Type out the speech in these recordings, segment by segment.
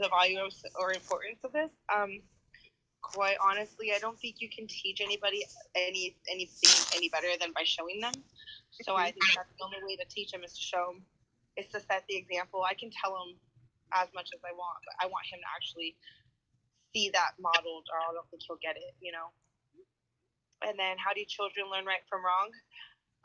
the value or importance of this. Quite honestly, I don't think you can teach anybody anything any better than by showing them. So I think that's the only way to teach them is to show them, is to set the example. I can tell him as much as I want, but I want him to actually see that modeled, or I don't think he'll get it, you know. And then, how do children learn right from wrong?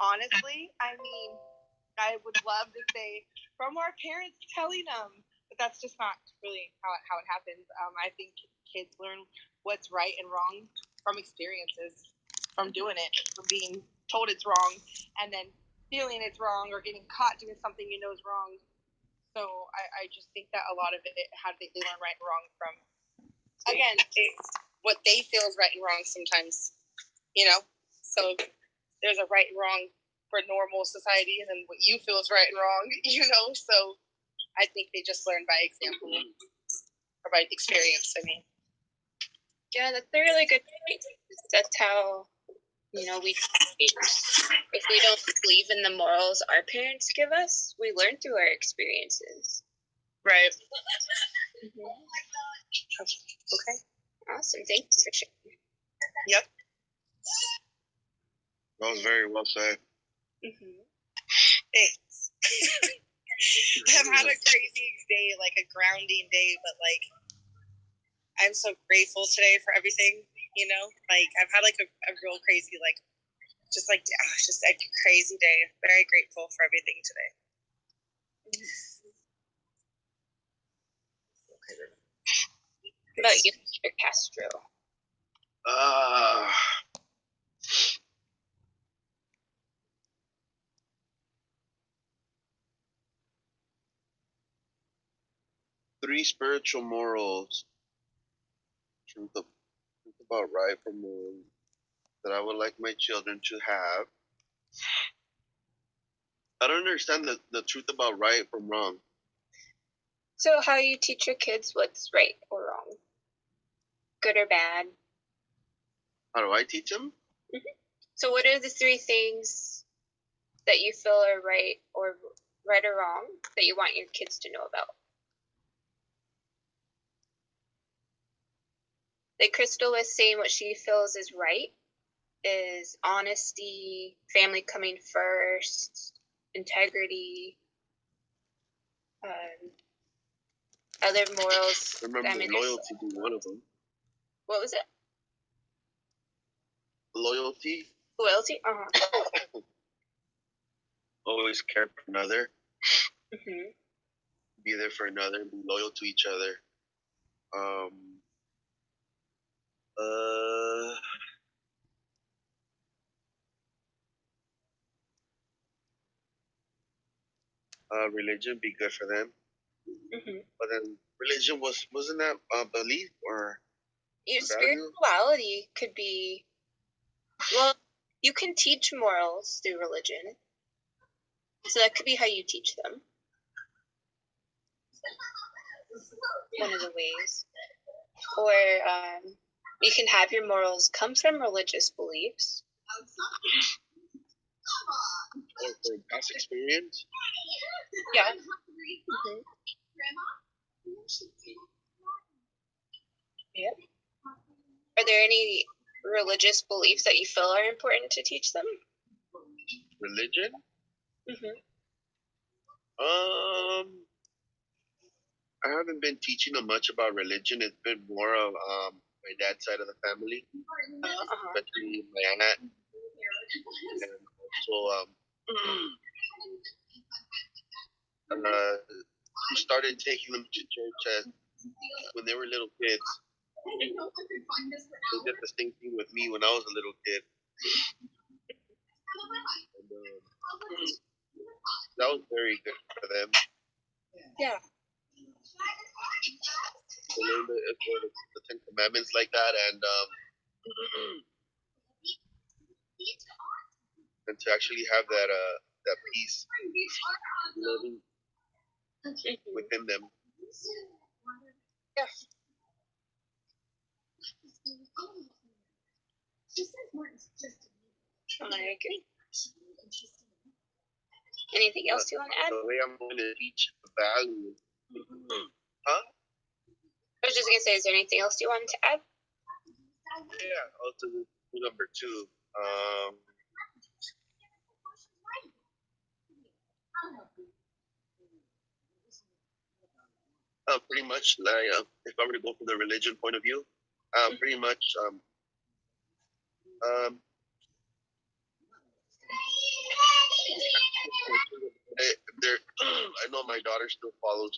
Honestly, I mean, I would love to say from our parents telling them, but that's just not really how it happens. I think kids learn what's right and wrong from experiences, from doing it, from being told it's wrong, and then feeling it's wrong, or getting caught doing something you know is wrong. So I just think that a lot of it, how they learn right and wrong from, again, what they feel is right and wrong sometimes, you know? So there's a right and wrong for normal society, and then what you feel is right and wrong, you know? So I think they just learn by example, or by experience, I mean. Yeah, that's a really good point. That's how, you know, we change. If we don't believe in the morals our parents give us, we learn through our experiences. Right. Mm-hmm. Okay. Awesome. Thank you for sharing. Yep. That was very well said. Mm-hmm. Thanks. I've had a crazy day, like a grounding day, but like I'm so grateful today for everything, you know? Like I've had like a real crazy, like just a crazy day. Very grateful for everything today. What about you, Mr. Castro? Three spiritual morals. Truth about right from wrong that I would like my children to have. I don't understand the truth about right from wrong. So how you teach your kids what's right or wrong? Good or bad? How do I teach them? Mm-hmm. So what are the three things that you feel are right or wrong that you want your kids to know about? Like Crystal was saying, what she feels is right is honesty, family coming first, integrity, other morals. Remember, loyalty being one of them. What was it? Loyalty. Loyalty? Uh-huh. Always care for another. Mm-hmm. Be there for another. Be loyal to each other. Religion, be good for them. Mm-hmm. But then religion wasn't that belief or spirituality could be, well, you can teach morals through religion. So that could be how you teach them. One of the ways. Or you can have your morals come from religious beliefs. Or from past experience. Yeah. Mm-hmm. Yeah. Are there any religious beliefs that you feel are important to teach them? Religion? Mm-hmm. I haven't been teaching them much about religion. It's been more of my dad's side of the family, especially my aunt, and also we started taking them to church when they were little kids. They did the same thing with me when I was a little kid. And, that was very good for them. Yeah. To learn the 10 Commandments like that, and to actually have that peace living within them. Yeah. I agree. Anything else you want to add? The way I'm going to teach value. Huh? say, is there anything else you wanted to add? Yeah, also number 2. Pretty much, like, if I were to go from the religion point of view, pretty much, there. I know my daughter still follows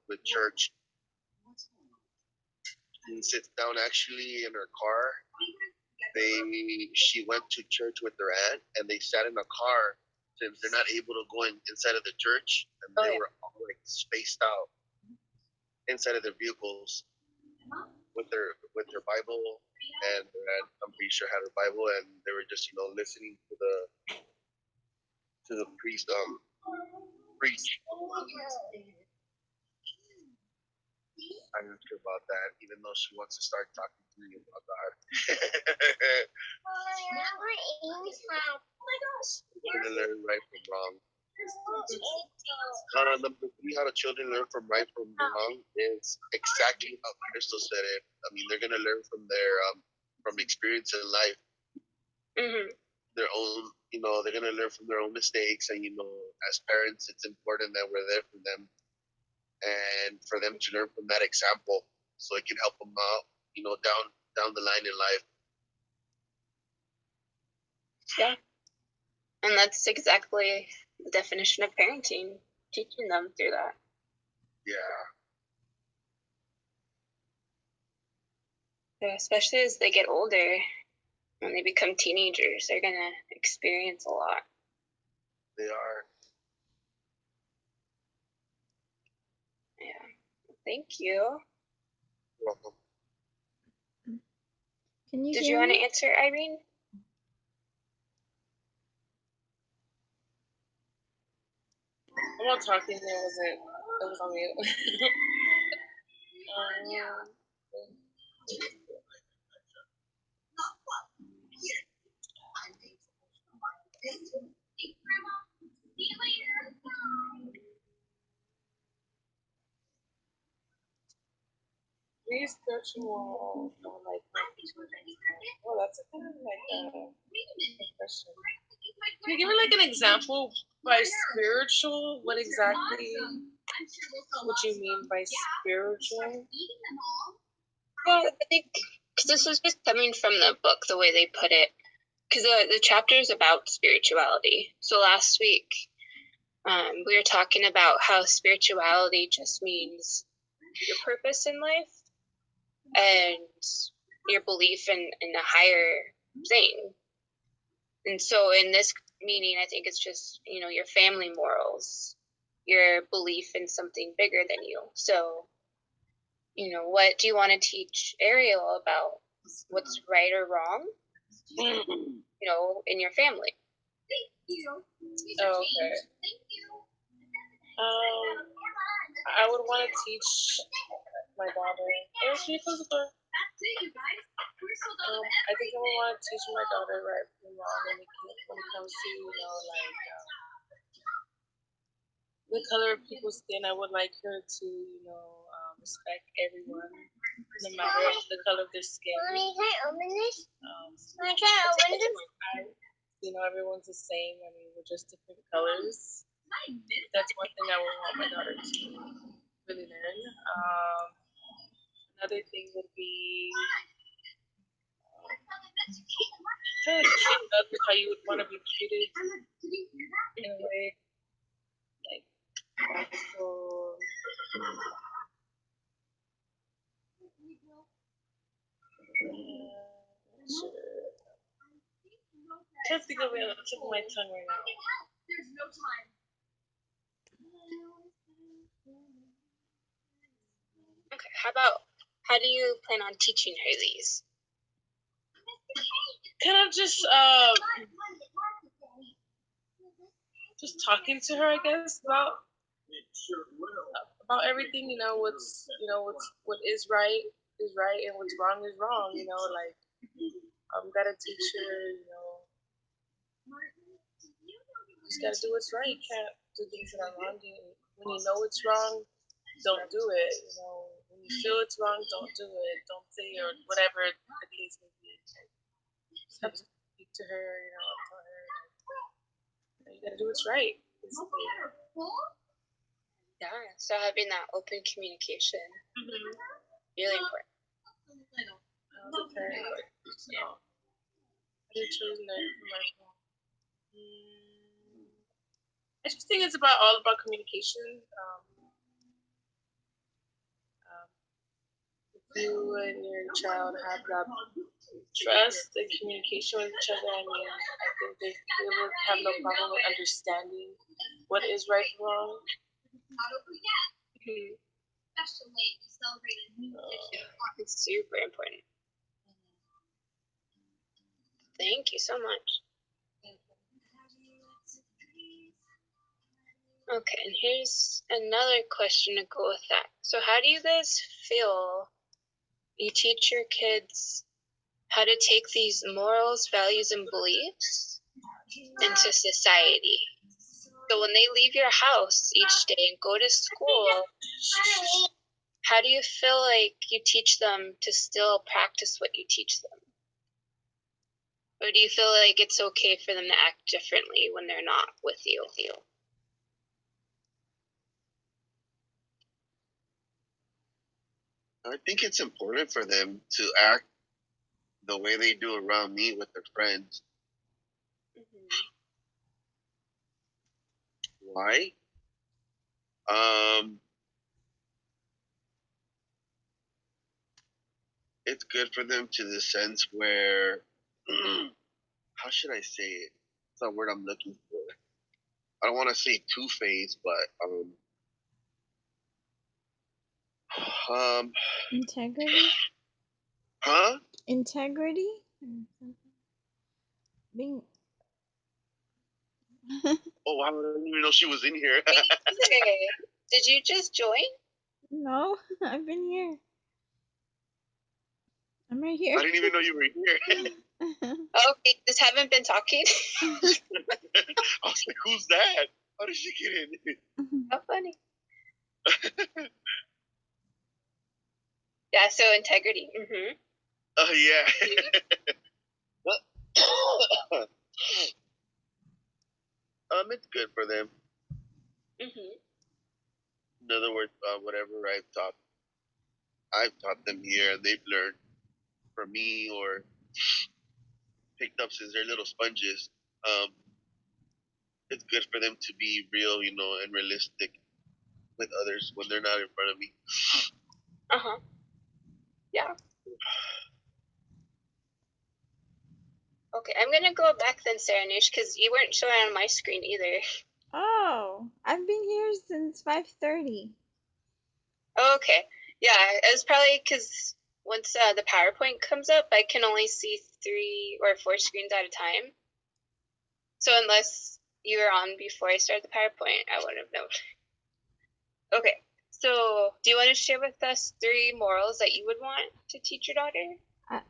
with church. She sits down actually in her car. She went to church with her aunt, and they sat in a car since they're not able to go inside of the church, and they were all like spaced out inside of their vehicles with their Bible, and I'm pretty sure had her Bible, and they were just listening to the priest preach. I asked her about that, even though she wants to start talking to me about God. We're gonna learn right from wrong. Number 3, how do children learn from right from wrong is exactly how Crystal said it. I mean, they're gonna learn from their from experience in life. Their own, they're gonna learn from their own mistakes, and as parents, it's important that we're there for them, and for them to learn from that example, so it can help them out, down the line in life. Yeah, and that's exactly the definition of parenting, teaching them through that. Yeah, especially as they get older, when they become teenagers, they're gonna experience a lot. They are. Yeah. Thank you. You're welcome. Did you want to answer, Irene? I'm not talking. It was on mute. Be spiritual, well, that's a kind of like a question. Can you give me like an example by spiritual? What exactly would you mean by spiritual? Well, I think because this is just coming from the book, the way they put it. Because the chapter is about spirituality. So last week, we were talking about how spirituality just means your purpose in life and your belief in a higher thing. And so in this meaning, I think it's just, your family morals, your belief in something bigger than you. So, what do you want to teach Ariel about what's right or wrong, in your family? Okay. I would want to teach my daughter. I think I would want to teach my daughter right from wrong when it comes to the color of people's skin. I would like her to respect everyone, no matter the color of their skin. Everyone's the same. I mean, we're just different colors. That's one thing I would want my daughter to really learn. Another thing would be treat others how you would want to be treated in a way. Like, so, can't think of it on the tip of my tongue right now. There's no time. Okay, how do you plan on teaching her these? Kind of just talking to her, I guess, about everything. What is right, and what's wrong is wrong. Like gotta teach her. Just gotta do what's right. You can't do things that are wrong. When you know it's wrong, don't do it. When you feel it's wrong, don't do it. Don't say or whatever the case may be. Just have to speak to her, tell her you gotta do what's right. Basically. Yeah, so having that open communication, really important. Okay, I chose my phone. I just think it's all about communication. If you and your child have that trust and communication with each other, I think they will have no problem with understanding what is right and wrong. It's super important. Thank you so much. Okay, and here's another question to go with that. So how do you guys feel you teach your kids how to take these morals, values, and beliefs into society? So when they leave your house each day and go to school, how do you feel like you teach them to still practice what you teach them? Or do you feel like it's okay for them to act differently when they're not with you? I think it's important for them to act the way they do around me with their friends. Why? It's good for them to the sense where, how should I say it? It's the word I'm looking for. I don't want to say two-faced, but integrity. Huh? Integrity. Being. Oh, I didn't even know she was in here. Did you just join? No, I've been here. I'm right here. I didn't even know you were here. Okay, just haven't been talking. I was like, who's that? How did she get in? How funny. Yeah, so integrity. Oh, yeah. It's good for them. In other words, whatever I've taught them here, and they've learned from me or picked up since they're little sponges. It's good for them to be real, and realistic with others when they're not in front of me. Yeah. Okay, I'm gonna go back then, Saranish, because you weren't showing on my screen either. Oh, I've been here since 5:30. Okay, yeah, it's probably because once the PowerPoint comes up, I can only see 3 or 4 screens at a time. So unless you were on before I started the PowerPoint, I wouldn't have known. Okay, so do you want to share with us 3 morals that you would want to teach your daughter?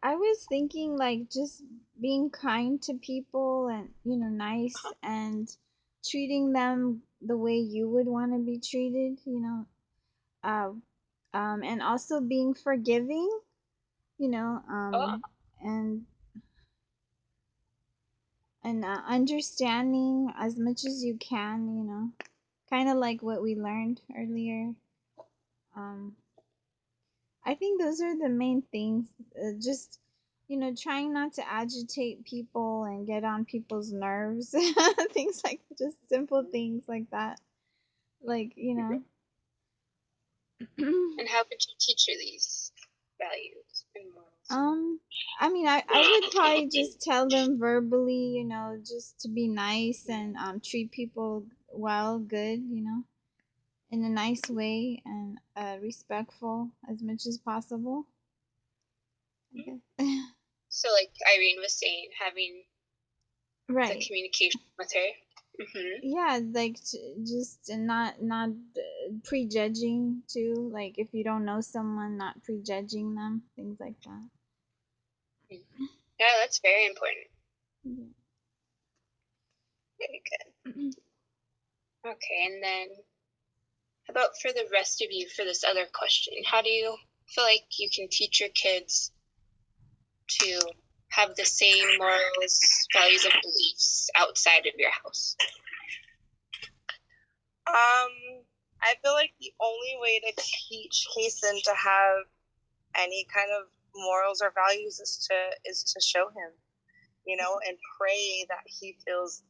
I was thinking like just being kind to people and nice and treating them the way you would want to be treated, and also being forgiving, and understanding as much as you can, kind of like what we learned earlier. I think those are the main things. Just trying not to agitate people and get on people's nerves. Things like just simple things like that. Like And how could you teach her these values and morals? I mean, I would probably just tell them verbally, just to be nice and treat people well, good, in a nice way and respectful as much as possible. Okay. So, like Irene was saying, having Right. the communication with her. Yeah, like just not prejudging too. Like if you don't know someone, not prejudging them, things like that. Yeah, that's very important. Yeah. Very good. Okay, and then how about for the rest of you for this other question? How do you feel like you can teach your kids to have the same morals, values, and beliefs outside of your house? I feel like the only way to teach Kason to have any kind of morals or values is to show him, you know, and pray that he feels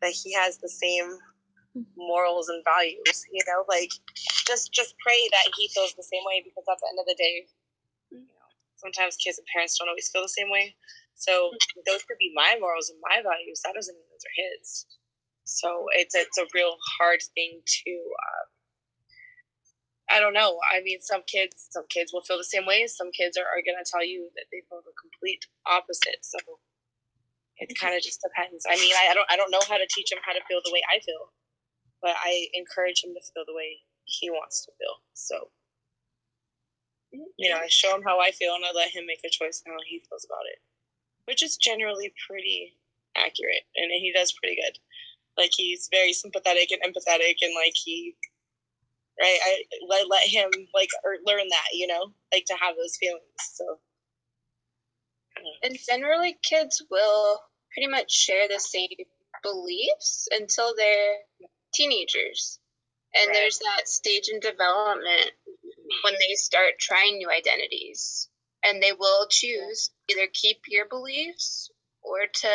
that he has the same morals and values, you know, like just pray that he feels the same way, because at the end of the day, you know, sometimes kids and parents don't always feel the same way. So those could be my morals and my values. That doesn't mean those are his. So it's a real hard thing to I don't know. I mean, some kids will feel the same way. Some kids are going to tell you that they feel the complete opposite. So it kind of just depends. I mean, I don't know how to teach him how to feel the way I feel, but I encourage him to feel the way he wants to feel. So, you know, I show him how I feel, and I let him make a choice on how he feels about it, which is generally pretty accurate, and he does pretty good. Like, he's very sympathetic and empathetic, and like right, I let him like learn that, you know, like to have those feelings. So, and generally, kids will pretty much share the same beliefs until they're teenagers, and right. There's that stage in development when they start trying new identities, and they will choose either keep your beliefs or to,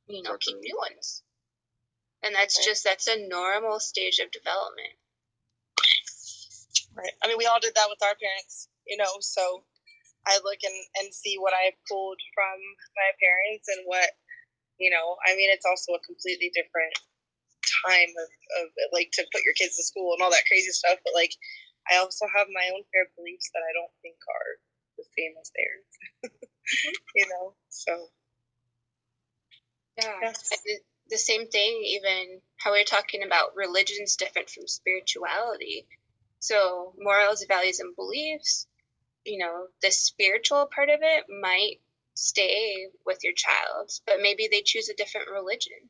you know, keep new ones. And that's that's a normal stage of development. Right. I mean, we all did that with our parents, you know, so I look and see what I pulled from my parents and what, you know, I mean, it's also a completely different time of like to put your kids in school and all that crazy stuff. But like, I also have my own pair of beliefs that I don't think are the same as theirs, you know, so. Yeah. The same thing, even how we're talking about religion's different from spirituality. So morals, values, and beliefs, you know, the spiritual part of it might stay with your child, but maybe they choose a different religion.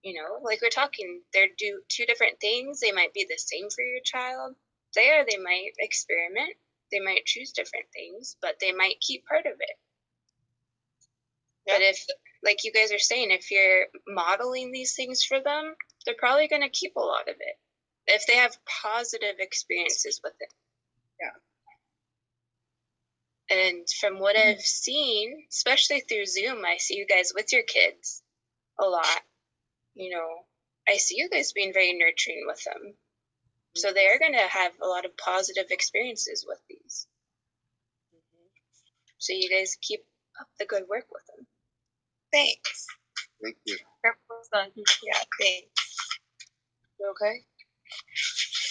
You know, like we're talking, they're two different things. They might be the same for your child. They might experiment. They might choose different things, but they might keep part of it. Yep. But if, like you guys are saying, if you're modeling these things for them, they're probably going to keep a lot of it if they have positive experiences with it. Yeah. And from what I've seen, especially through Zoom, I see you guys with your kids a lot. You know, I see you guys being very nurturing with them. So they are going to have a lot of positive experiences with these. So you guys keep up the good work with them. Thanks. Thank you. Yeah, thanks. You okay?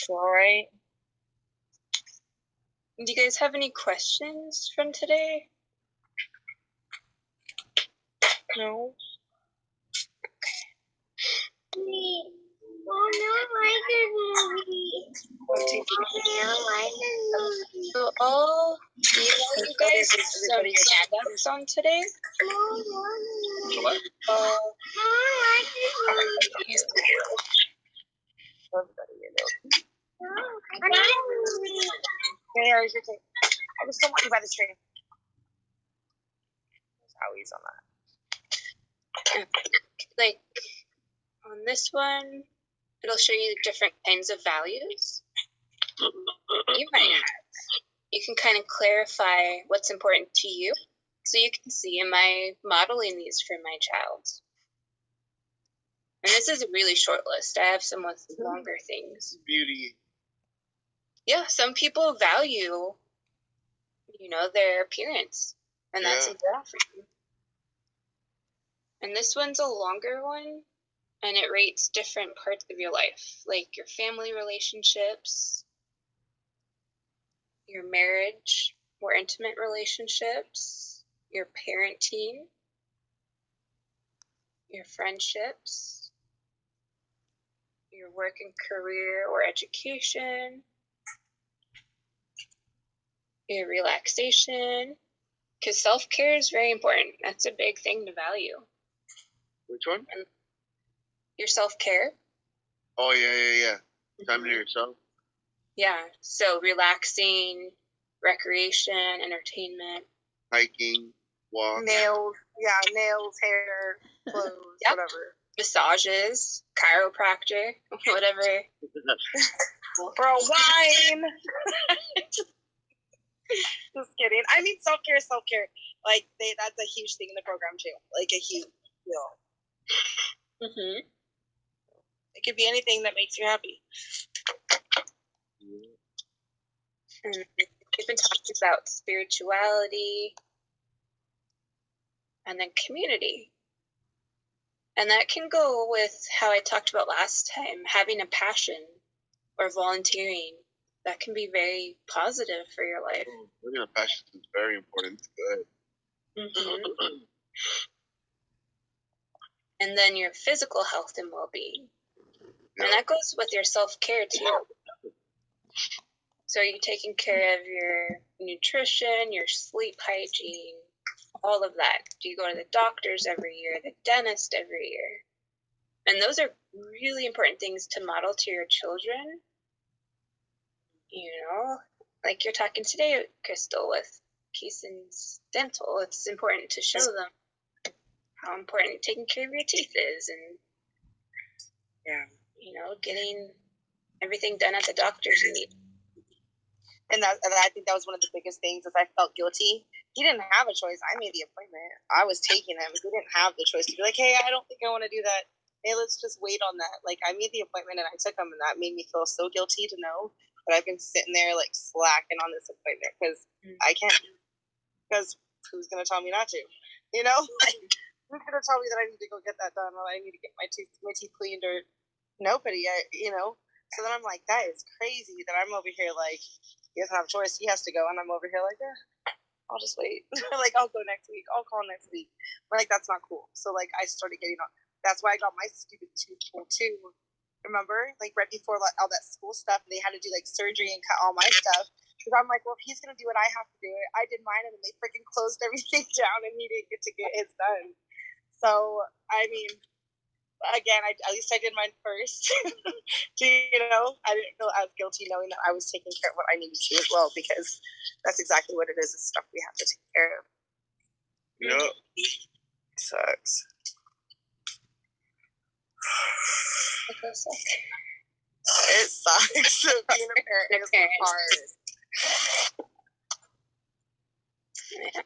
You all right? Do you guys have any questions from today? No. So all you guys some stand-ups on today. What? I just don't want you by the tree. There's Howie's on that. Like on this one, it'll show you different kinds of values you might have. You can kind of clarify what's important to you. So you can see, am I modeling these for my child? And this is a really short list. I have some with longer things. Beauty. Yeah, some people value, you know, their appearance. And that's important for them. And this one's a longer one. And it rates different parts of your life, like your family relationships, your marriage, more intimate relationships, your parenting, your friendships, your work and career or education, your relaxation, because self-care is very important. That's a big thing to value. Which one? And your self-care. Oh, yeah. Time to yourself. Yeah, so relaxing, recreation, entertainment. Hiking, walk. Nails, hair, clothes, Yep. whatever. Massages, chiropractor, whatever. Bro, wine. Just kidding. I mean, self-care. Like, that's a huge thing in the program, too. Like, a huge deal. Mm-hmm. It could be anything that makes you happy. And we've been talking about spirituality and then community. And that can go with how I talked about last time, having a passion or volunteering. That can be very positive for your life. Having a passion is very important. Good. Mm-hmm. And then your physical health and well-being. Yeah. And that goes with your self-care too. So you're taking care of your nutrition, your sleep hygiene, all of that. Do you go to the doctors every year, the dentist every year? And those are really important things to model to your children. You know, like you're talking today, Crystal, with Keeson's Dental. It's important to show them how important taking care of your teeth is, and you know, getting everything done at the doctor's you need. And I think that was one of the biggest things, is I felt guilty. He didn't have a choice. I made the appointment. I was taking him. He didn't have the choice to be like, hey, I don't think I want to do that. Hey, let's just wait on that. Like, I made the appointment and I took him, and that made me feel so guilty to know that I've been sitting there like slacking on this appointment because I can't. Because who's gonna tell me not to? You know, like, who's gonna tell me that I need to go get that done, or I need to get my teeth cleaned, or nobody? You know. So then I'm like, that is crazy that I'm over here like, he doesn't have a choice. He has to go, and I'm over here like, I'll just wait. Like, I'll go next week. I'll call next week. But like, that's not cool. So like, I started getting on. That's why I got my stupid tooth pulled too. Remember, like right before like, all that school stuff, they had to do like surgery and cut all my stuff. Because I'm like, well, if he's gonna do it, I have to do it. I did mine, and then they freaking closed everything down, and he didn't get to get his done. So I mean, again, at least I did mine first. You know, I didn't feel as guilty knowing that I was taking care of what I needed to as well, because that's exactly what it is. It's stuff we have to take care of. Yep. Sucks. It sucks. Being a parent is hard. Yeah.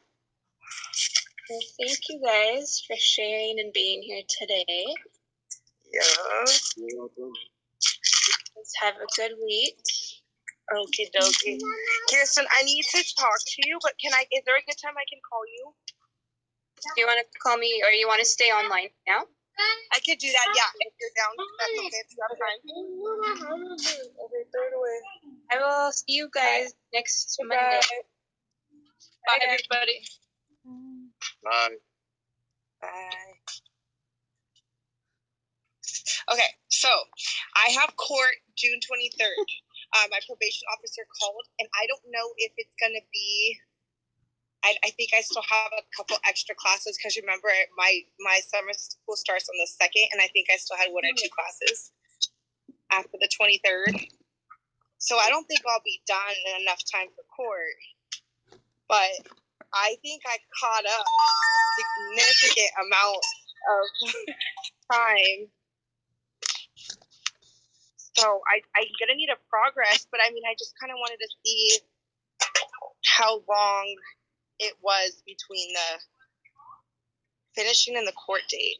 Well, thank you guys for sharing and being here today. Yeah. You're welcome. Let's have a good week. Okie dokie. Kirsten, I need to talk to you, but is there a good time I can call you? Do you want to call me, or you want to stay online now? I could do that, yeah. If you're down, that's okay. If you have time. Okay, throw it away. I will see you guys next Monday. Bye, everybody. Bye. Bye. Okay, so I have court June 23rd. My probation officer called, and I don't know if it's going to be. I think I still have a couple extra classes, because remember, my summer school starts on the 2nd, and I think I still had 1 or 2 classes after the 23rd. So I don't think I'll be done in enough time for court. But I think I caught up significant amount of time. So I'm going to need a progress, but I mean, I just kind of wanted to see how long it was between the finishing and the court date.